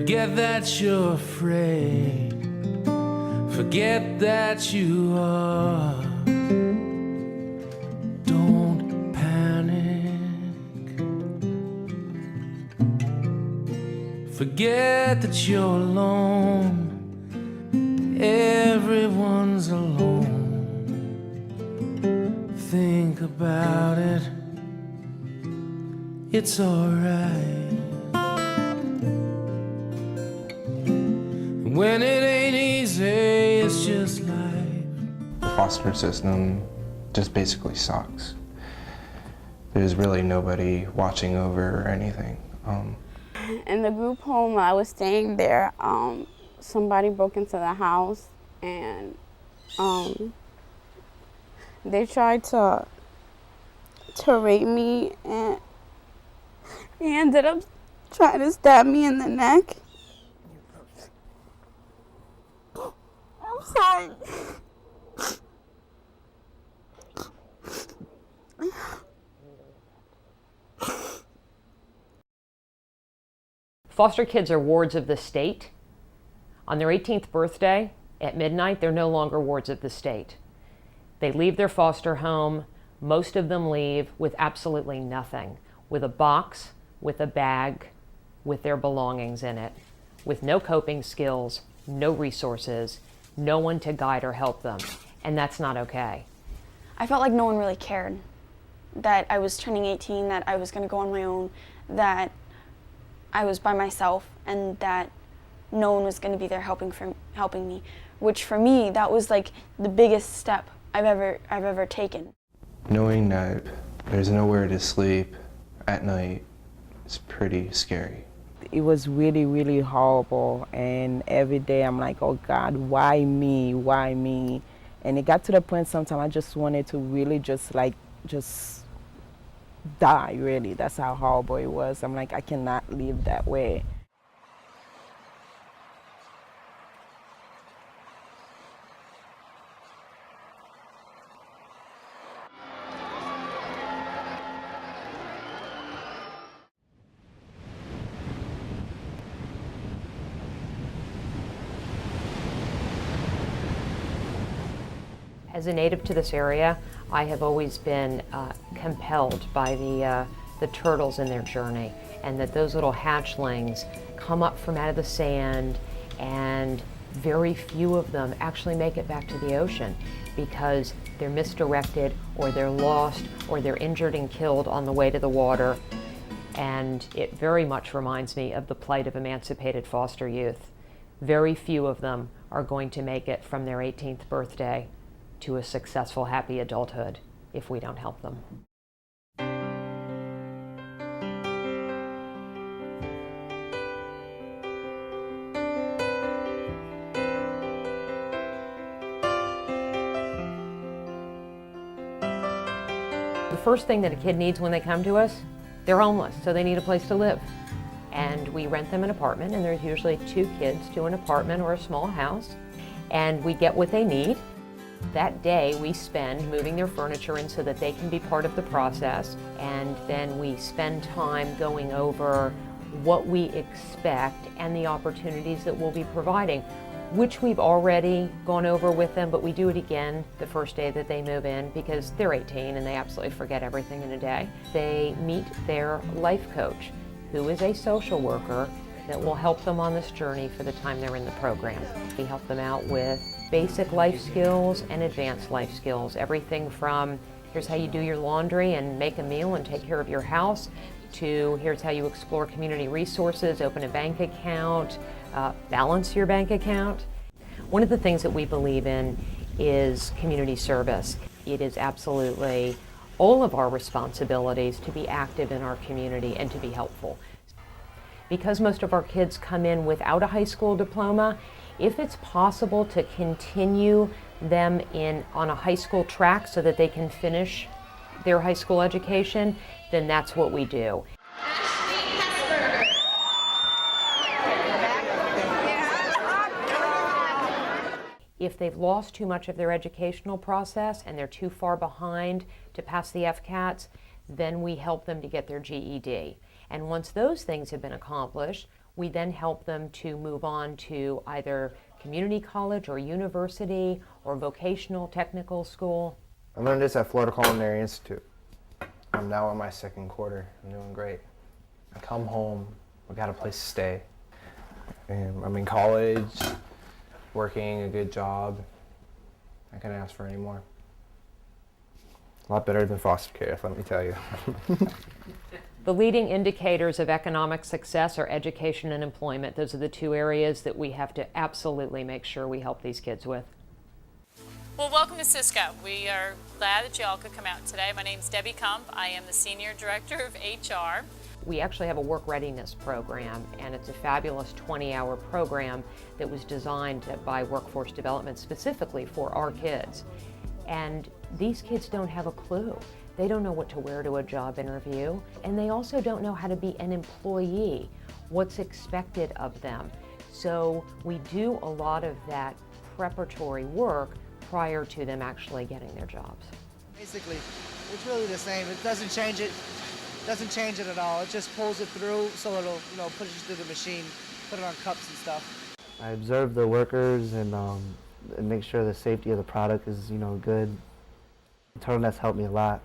Forget that you're afraid. Forget that you are. Don't panic. Forget that you're alone. Everyone's alone. Think about it. It's alright. When it ain't easy, it's just life. The foster system just basically sucks. There's really nobody watching over or anything. In the group home I was staying there, somebody broke into the house and they tried to rape me, and he ended up trying to stab me in the neck. I'm sorry. Foster kids are wards of the state. On their 18th birthday, at midnight, they're no longer wards of the state. They leave their foster home. Most of them leave with absolutely nothing, with a box, with a bag, with their belongings in it, with no coping skills, no resources, no one to guide or help them, and that's not okay. I felt like no one really cared, that I was turning 18, that I was going to go on my own, that I was by myself, and that no one was going to be there helping me, which for me, that was like the biggest step I've ever taken. Knowing that there's nowhere to sleep at night is pretty scary. It was really, really horrible, and every day I'm like, oh God, why me, why me? And it got to the point sometimes I just wanted to really just die, really. That's how horrible it was. I'm like, I cannot live that way. As a native to this area, I have always been compelled by the turtles in their journey, and that those little hatchlings come up from out of the sand, and very few of them actually make it back to the ocean because they're misdirected, or they're lost, or they're injured and killed on the way to the water. And it very much reminds me of the plight of emancipated foster youth. Very few of them are going to make it from their 18th birthday to a successful, happy adulthood if we don't help them. The first thing that a kid needs when they come to us, they're homeless, so they need a place to live. And we rent them an apartment, and there's usually 2 kids to an apartment or a small house, and we get what they need. That day we spend moving their furniture in so that they can be part of the process, and then we spend time going over what we expect and the opportunities that we'll be providing, which we've already gone over with them, but we do it again the first day that they move in because they're 18 and they absolutely forget everything in a day. They meet their life coach, who is a social worker that will help them on this journey for the time they're in the program. We help them out with basic life skills and advanced life skills. Everything from here's how you do your laundry and make a meal and take care of your house, to here's how you explore community resources, open a bank account, balance your bank account. One of the things that we believe in is community service. It is absolutely all of our responsibilities to be active in our community and to be helpful. Because most of our kids come in without a high school diploma, if it's possible to continue them on a high school track so that they can finish their high school education, then that's what we do. If they've lost too much of their educational process and they're too far behind to pass the FCATs, then we help them to get their GED. And once those things have been accomplished, We then help them to move on to either community college or university or vocational technical school. I learned this at Florida Culinary Institute. I'm now in my second quarter. I'm doing great. I come home, I got a place to stay. And I'm in college, working a good job. I couldn't ask for any more. A lot better than foster care, let me tell you. The leading indicators of economic success are education and employment. Those are the two areas that we have to absolutely make sure we help these kids with. Well, welcome to Cisco. We are glad that you all could come out today. My name is Debbie Kump. I am the Senior Director of HR. We actually have a work readiness program, and it's a fabulous 20-hour program that was designed by Workforce Development specifically for our kids. And these kids don't have a clue. They don't know what to wear to a job interview, and they also don't know how to be an employee, what's expected of them. So we do a lot of that preparatory work prior to them actually getting their jobs. Basically, it's really the same. It doesn't change it. Doesn't change it at all. It just pulls it through so it'll, push it through the machine, put it on cups and stuff. I observe the workers and make sure the safety of the product is, good. TurtleNest helped me a lot,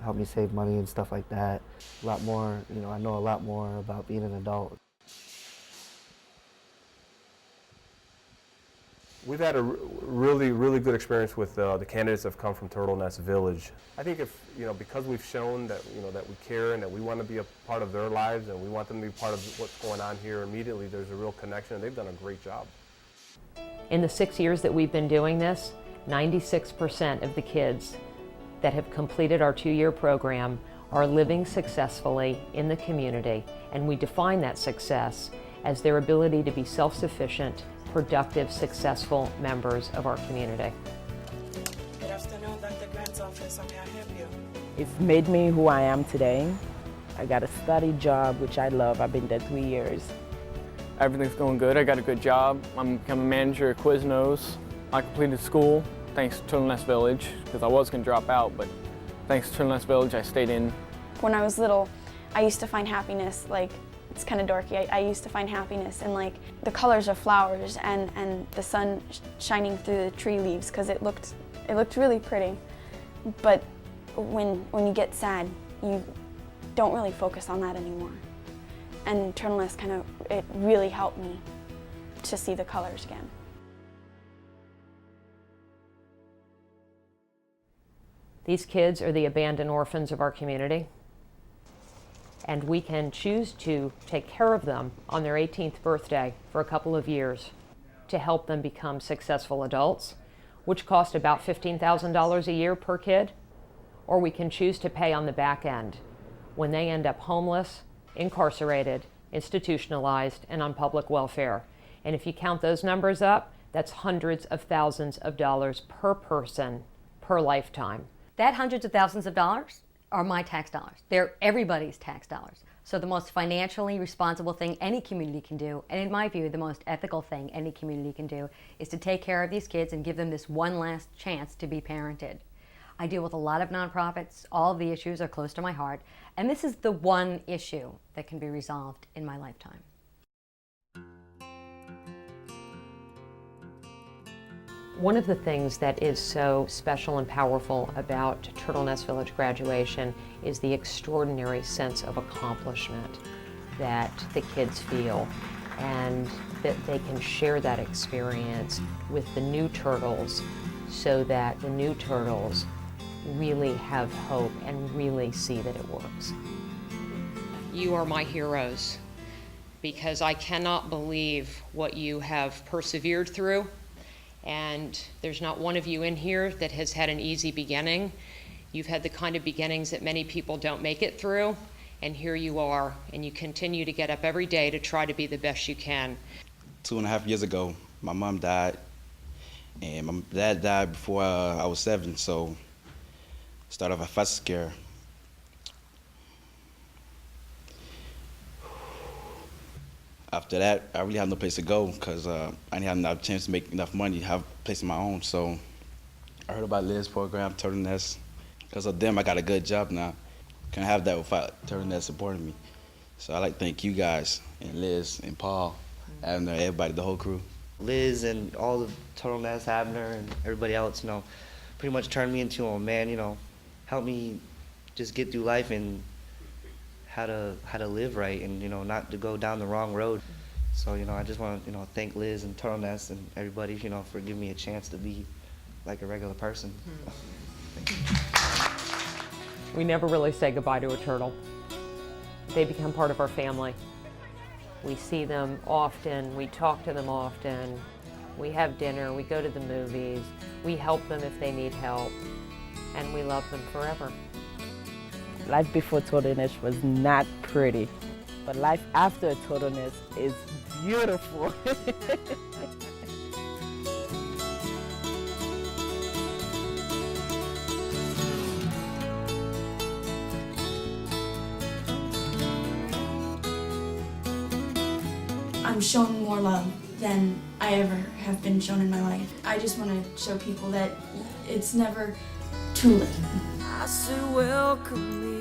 helped me save money and stuff like that. A lot more, I know a lot more about being an adult. We've had a really good experience with the candidates that have come from TurtleNest Village. I think if, because we've shown that, that we care and that we want to be a part of their lives and we want them to be part of what's going on here immediately, there's a real connection, and they've done a great job. In the 6 years that we've been doing this, 96% of the kids that have completed our 2-year program are living successfully in the community, and we define that success as their ability to be self-sufficient, productive, successful members of our community. Good afternoon, Dr. Grant's office. How may I help you? It's made me who I am today. I got a steady job, which I love. I've been there 3 years. Everything's going good. I got a good job. I'm becoming a manager at Quiznos. I completed school thanks to TurtleNest Village, because I was going to drop out, but thanks to TurtleNest Village, I stayed in. When I was little, I used to find happiness, it's kind of dorky. I used to find happiness in the colors of flowers and the sun shining through the tree leaves, because it looked really pretty. But when you get sad, you don't really focus on that anymore. And TurtleNest it really helped me to see the colors again. These kids are the abandoned orphans of our community, and we can choose to take care of them on their 18th birthday for a couple of years to help them become successful adults, which cost about $15,000 a year per kid, or we can choose to pay on the back end when they end up homeless, incarcerated, institutionalized, and on public welfare. And if you count those numbers up, that's hundreds of thousands of dollars per person per lifetime. That hundreds of thousands of dollars are my tax dollars. They're everybody's tax dollars. So the most financially responsible thing any community can do, and in my view, the most ethical thing any community can do, is to take care of these kids and give them this one last chance to be parented. I deal with a lot of nonprofits. All of the issues are close to my heart, and this is the one issue that can be resolved in my lifetime. One of the things that is so special and powerful about TurtleNest Village graduation is the extraordinary sense of accomplishment that the kids feel, and that they can share that experience with the new turtles so that the new turtles really have hope and really see that it works. You are my heroes, because I cannot believe what you have persevered through. And there's not one of you in here that has had an easy beginning. You've had the kind of beginnings that many people don't make it through, and here you are, and you continue to get up every day to try to be the best you can. 2.5 years ago, my mom died, and my dad died before I was 7, so started off at foster care. After that, I really had no place to go because I didn't have enough chance to make enough money to have a place of my own. So I heard about Liz's program, TurtleNest. Because of them, I got a good job now. Can't have that without TurtleNest supporting me. So I'd like to thank you guys and Liz and Paul, Abner, everybody, the whole crew. Liz and all the Turtle Nest, Abner, and everybody else, you know, pretty much turned me into a man, you know, helped me just get through life and how to live right and, you know, not to go down the wrong road. So, you know, I just want to, you know, thank Liz and Turtle Nest and everybody, you know, for giving me a chance to be like a regular person. We never really say goodbye to a turtle. They become part of our family. We see them often, we talk to them often, we have dinner, we go to the movies, we help them if they need help, and we love them forever. Life before Turtleness was not pretty, but life after Turtleness is beautiful. I'm shown more love than I ever have been shown in my life. I just want to show people that it's never too late. I say welcome me